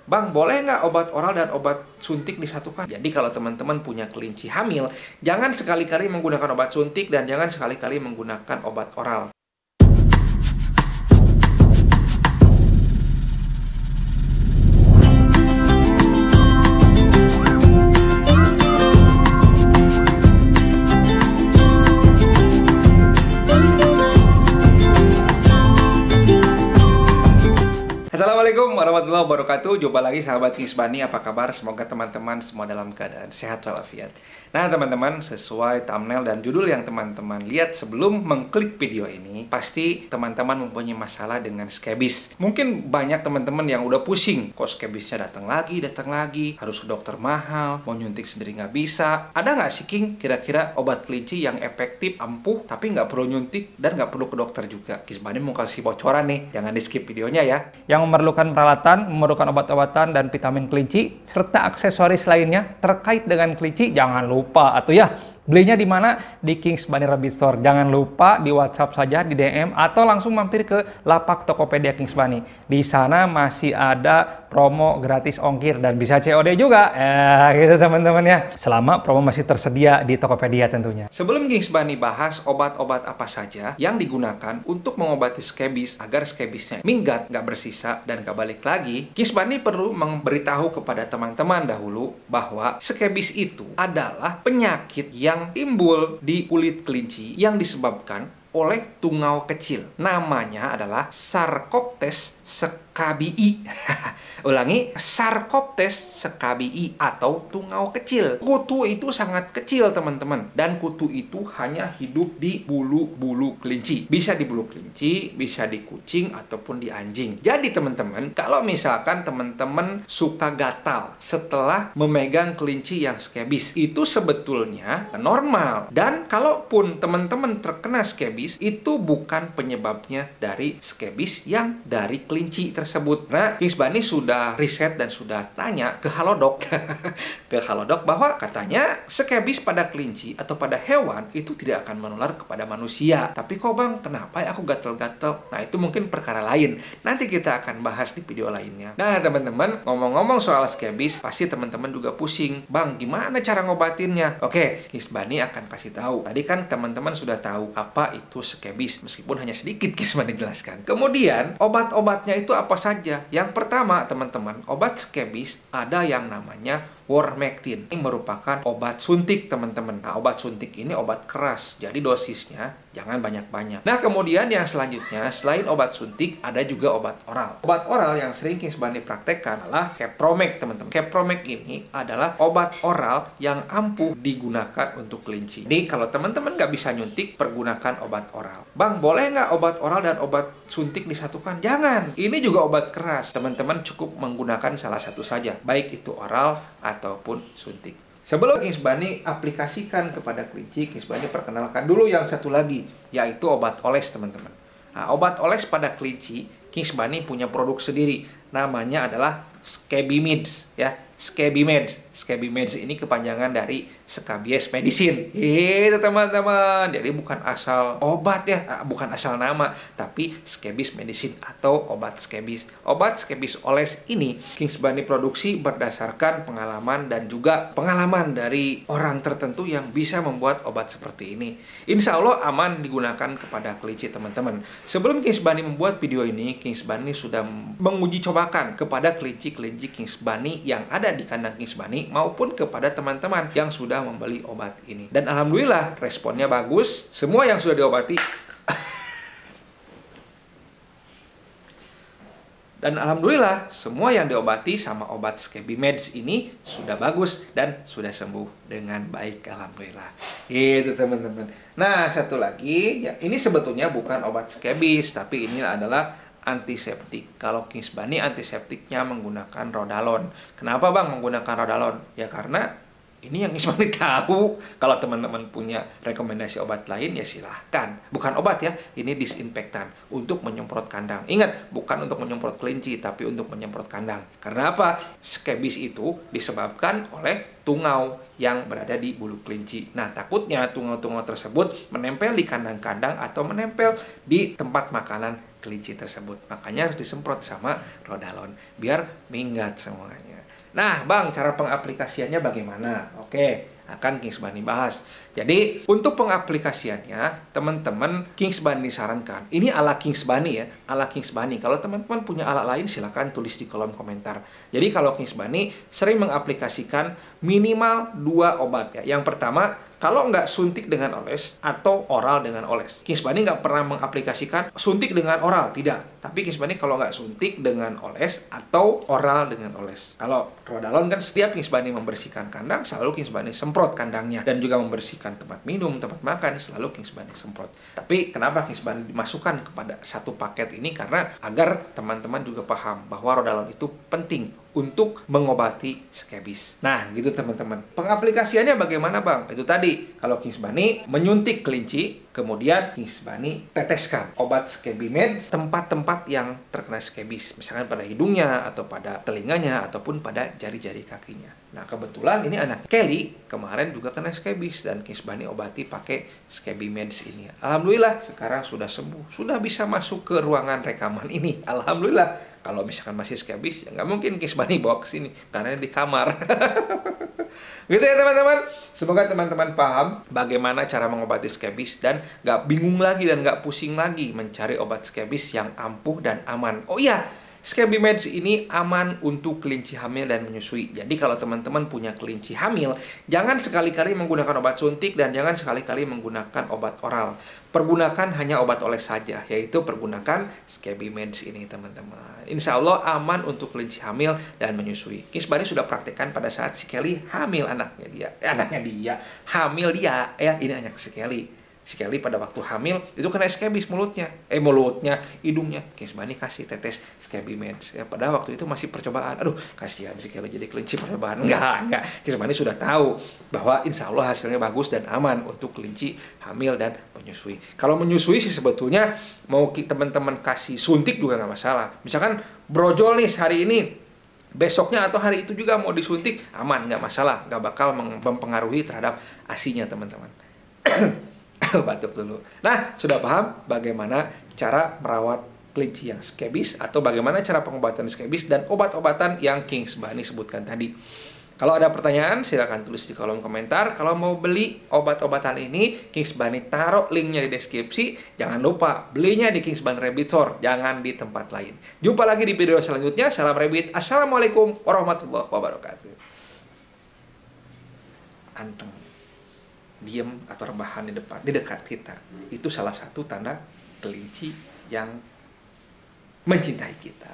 Bang, boleh nggak obat oral dan obat suntik disatukan? Jadi kalau teman-teman punya kelinci hamil, jangan sekali-kali menggunakan obat suntik dan jangan sekali-kali menggunakan obat oral. Assalamualaikum warahmatullahi wabarakatuh. Jumpa lagi sahabat Kings Bunny. Apa kabar? Semoga teman-teman semua dalam keadaan sehat walafiat. Nah teman-teman, sesuai thumbnail dan judul yang teman-teman lihat sebelum mengklik video ini, pasti teman-teman mempunyai masalah dengan skebis. Mungkin banyak teman-teman yang udah pusing, kok skebisnya datang lagi, harus ke dokter mahal, mau nyuntik sendiri nggak bisa. Ada nggak sih King kira-kira obat kelinci yang efektif, ampuh, tapi nggak perlu nyuntik dan nggak perlu ke dokter juga? Kings Bunny mau kasih bocoran nih, jangan di skip videonya ya. Yang memerlukan peralatan, memerlukan obat-obatan dan vitamin kelinci, serta aksesoris lainnya terkait dengan kelinci, jangan lupa atau ya, belinya di mana? Di Kings Bunny Rabbit Store. Jangan lupa di WhatsApp saja, di DM, atau langsung mampir ke lapak Tokopedia Kings Bunny. Di sana masih ada promo gratis ongkir dan bisa COD juga. Gitu teman-teman ya. Selama promo masih tersedia di Tokopedia tentunya. Sebelum Kings Bunny bahas obat-obat apa saja yang digunakan untuk mengobati skebis agar skebisnya minggat, nggak bersisa, dan nggak balik lagi, Kings Bunny perlu memberitahu kepada teman-teman dahulu bahwa skebis itu adalah penyakit yang timbul di kulit kelinci yang disebabkan oleh tungau kecil. Namanya adalah Sarcoptes scabii. Ulangi, Sarcoptes scabii atau tungau kecil. Kutu itu sangat kecil teman-teman, dan kutu itu hanya hidup di bulu-bulu kelinci. Bisa di bulu kelinci, bisa di kucing ataupun di anjing. Jadi teman-teman, kalau misalkan teman-teman suka gatal setelah memegang kelinci yang skebis, itu sebetulnya normal. Dan kalaupun teman-teman terkena skebis, itu bukan penyebabnya dari skebis yang dari kelinci tersebut. Nah, Kings Bunny sudah riset dan sudah tanya ke Halodoc ke Halodoc bahwa katanya skebis pada kelinci atau pada hewan itu tidak akan menular kepada manusia. Tapi kok bang, kenapa ya aku gatel-gatel? Nah, itu mungkin perkara lain. Nanti kita akan bahas di video lainnya. Nah, teman-teman, ngomong-ngomong soal skebis, pasti teman-teman juga pusing. Bang, gimana cara ngobatinnya? Oke, Kings Bunny akan kasih tahu. Tadi kan teman-teman sudah tahu apa itu skebis, meskipun hanya sedikit Kings Bunny jelaskan. Kemudian, obat-obatnya itu apa saja? Yang pertama, teman-teman, obat skebis ada yang namanya Wormectin. Ini merupakan obat suntik, teman-teman. Nah, obat suntik ini obat keras, jadi dosisnya jangan banyak-banyak. Nah, kemudian yang selanjutnya, selain obat suntik, ada juga obat oral. Obat oral yang sering Kings Bunny praktekkan adalah Kepromek, teman-teman. Kepromek ini adalah obat oral yang ampuh digunakan untuk kelinci. Jadi, kalau teman-teman nggak bisa nyuntik, pergunakan obat oral. Bang, boleh nggak obat oral dan obat suntik disatukan? Jangan. Ini juga obat keras. Teman-teman cukup menggunakan salah satu saja, baik itu oral ataupun suntik. Sebelum Kings Bunny aplikasikan kepada kelinci, Kings Bunny perkenalkan dulu yang satu lagi, yaitu obat oles, teman-teman. Nah, obat oles pada kelinci, Kings Bunny punya produk sendiri. Namanya adalah Skebimeds, ya. Skebimeds ini kepanjangan dari Scabies Medicine. Itu teman-teman. Jadi bukan asal obat ya, bukan asal nama, tapi Scabies Medicine atau obat skebis. Obat skebis oles ini Kings Bunny produksi berdasarkan pengalaman dan juga pengalaman dari orang tertentu yang bisa membuat obat seperti ini. Insya Allah aman digunakan kepada kelinci, teman-teman. Sebelum Kings Bunny membuat video ini, Kings Bunny sudah menguji cobakan kepada kelinci-kelinci Kings Bunny yang ada di kandang Kings Bunny maupun kepada teman-teman yang sudah membeli obat ini. Dan alhamdulillah responnya bagus. Semua yang sudah diobati dan alhamdulillah semua yang diobati sama obat Skebimeds ini sudah bagus dan sudah sembuh dengan baik, alhamdulillah. Itu teman-teman. Nah, satu lagi ya, ini sebetulnya bukan obat skebis, tapi ini adalah antiseptik. Kalau Kings Bunny antiseptiknya menggunakan Rodalon. Kenapa bang menggunakan Rodalon? Ya karena ini yang Kings Bunny tahu. Kalau teman-teman punya rekomendasi obat lain ya silahkan. Bukan obat ya, ini disinfektan untuk menyemprot kandang. Ingat, bukan untuk menyemprot kelinci, tapi untuk menyemprot kandang. Karena apa? Skebis itu disebabkan oleh tungau yang berada di bulu kelinci. Nah, takutnya tungau-tungau tersebut menempel di kandang-kandang atau menempel di tempat makanan kelinci tersebut. Makanya harus disemprot sama Rodalon biar minggat semuanya. Nah, Bang, cara pengaplikasiannya bagaimana? Oke, akan Kings Bani bahas. Jadi, untuk pengaplikasiannya, teman-teman Kings Bani sarankan. Ini ala Kings Bani ya, ala Kings Bani. Kalau teman-teman punya ala lain, silahkan tulis di kolom komentar. Jadi, kalau Kings Bani sering mengaplikasikan minimal 2 obat ya. Yang pertama, kalau nggak suntik dengan oles atau oral dengan oles. Kings Bani nggak pernah mengaplikasikan suntik dengan oral, tidak. Tapi Kings Bani kalau nggak suntik dengan oles atau oral dengan oles. Kalau Rodalon kan setiap Kings Bani membersihkan kandang, selalu Kings Bani semprot kandangnya. Dan juga membersihkan tempat minum, tempat makan, selalu Kings Bani semprot. Tapi kenapa Kings Bani dimasukkan kepada satu paket ini? Karena agar teman-teman juga paham bahwa Rodalon itu penting untuk mengobati skebis. Nah, gitu teman-teman. Pengaplikasiannya bagaimana, Bang? Itu tadi, kalau Kings Bani menyuntik kelinci, kemudian Kings Bani teteskan obat Skebimed tempat-tempat yang terkena skebis, misalkan pada hidungnya, atau pada telinganya, ataupun pada jari-jari kakinya. Nah, kebetulan ini anak Kelly kemarin juga kena skebis, dan Kings Bani obati pakai Skebimeds ini. Alhamdulillah, sekarang sudah sembuh. Sudah bisa masuk ke ruangan rekaman ini. Alhamdulillah. Kalau misalkan masih skebis, ya nggak mungkin Kings Bani bawa ke sini, karena di kamar. Gitu ya teman-teman. Semoga teman-teman paham bagaimana cara mengobati skebis dan nggak bingung lagi dan nggak pusing lagi mencari obat skebis yang ampuh dan aman. Oh iya, Skebimeds ini aman untuk kelinci hamil dan menyusui. Jadi kalau teman-teman punya kelinci hamil, jangan sekali-kali menggunakan obat suntik dan jangan sekali-kali menggunakan obat oral. Pergunakan hanya obat oles saja, yaitu pergunakan Skebimeds ini teman-teman. Insya Allah aman untuk kelinci hamil dan menyusui. Kings Bani sudah praktekkan pada saat si Kelly hamil anaknya dia, hamil dia, ya ini anak si Kelly. Si Kelly pada waktu hamil itu kena skebis mulutnya, hidungnya. Kings Bani kasih tetes Skebimeds. Ya, padahal waktu itu masih percobaan. Aduh, kasihan si Kelly jadi kelinci percobaan. Enggak. Kings Bani sudah tahu bahwa insya Allah hasilnya bagus dan aman untuk kelinci hamil dan menyusui. Kalau menyusui sih sebetulnya mau teman-teman kasih suntik juga nggak masalah. Misalkan brojol nih hari ini, besoknya atau hari itu juga mau disuntik, aman, nggak masalah, nggak bakal mempengaruhi terhadap asinya teman-teman. Batuk dulu. Nah, sudah paham bagaimana cara merawat kelinci yang skebis atau bagaimana cara pengobatan skebis dan obat-obatan yang Kings Bani sebutkan tadi. Kalau ada pertanyaan, silakan tulis di kolom komentar. Kalau mau beli obat-obatan ini, Kings Bani taruh linknya di deskripsi. Jangan lupa, belinya di Kings Bani Rabbit Store, jangan di tempat lain. Jumpa lagi di video selanjutnya. Salam Rabbit. Assalamualaikum warahmatullahi wabarakatuh. Antum diem atau rebahan di dekat kita, itu salah satu tanda kelinci yang mencintai kita.